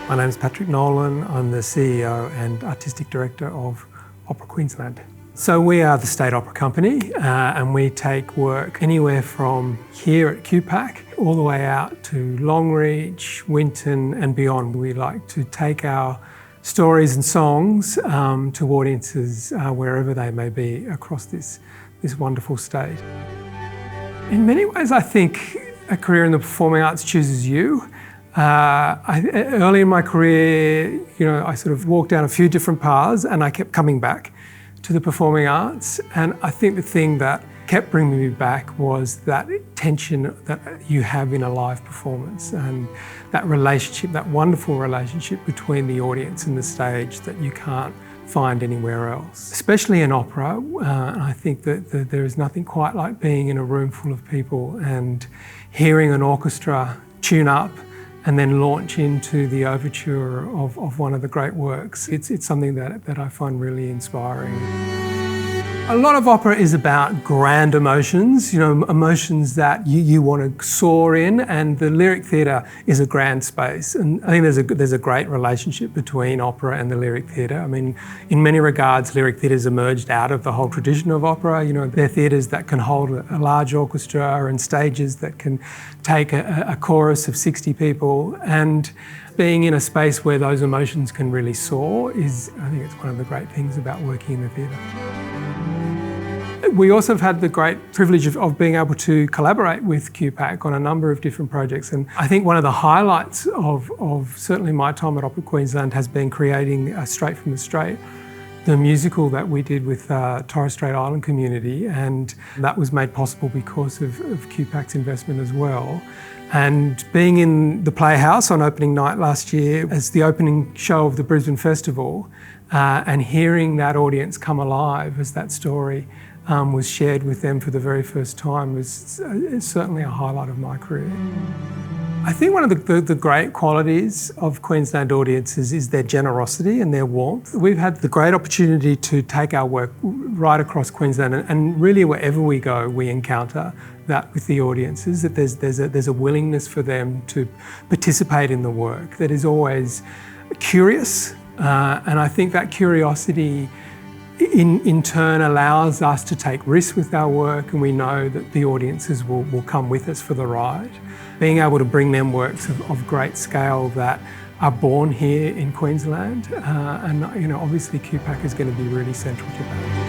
My name is Patrick Nolan. I'm the CEO and Artistic Director of Opera Queensland. So we are the State Opera Company and we take work anywhere from here at QPAC all the way out to Longreach, Winton and beyond. We like to take our stories and songs to audiences wherever they may be across this wonderful state. In many ways, I think a career in the performing arts chooses you. Early in my career, I sort of walked down a few different paths and I kept coming back to the performing arts. And I think the thing that kept bringing me back was that tension that you have in a live performance and that relationship, that wonderful relationship between the audience and the stage that you can't find anywhere else. Especially in opera, I think that there is nothing quite like being in a room full of people and hearing an orchestra tune up and then launch into the overture of one of the great works. It's something that I find really inspiring. A lot of opera is about grand emotions, emotions that you want to soar in, and the lyric theatre is a grand space. And I think there's a great relationship between opera and the lyric theatre. I mean, in many regards, lyric theatre's emerged out of the whole tradition of opera. They're theatres that can hold a large orchestra and stages that can take a chorus of 60 people. And being in a space where those emotions can really soar I think it's one of the great things about working in the theatre. We also have had the great privilege of being able to collaborate with QPAC on a number of different projects. And I think one of the highlights of certainly my time at Opera Queensland has been creating Straight from the Strait, the musical that we did with Torres Strait Island community. And that was made possible because of QPAC's investment as well. And being in the Playhouse on opening night last year as the opening show of the Brisbane Festival and hearing that audience come alive as that story was shared with them for the very first time was certainly a highlight of my career. I think one of the great qualities of Queensland audiences is their generosity and their warmth. We've had the great opportunity to take our work right across Queensland, and really wherever we go, we encounter that with the audiences, that there's a willingness for them to participate in the work that is always curious, and I think that curiosity in turn allows us to take risks with our work, and we know that the audiences will come with us for the ride. Being able to bring them works of great scale that are born here in Queensland, and obviously QPAC is going to be really central to that.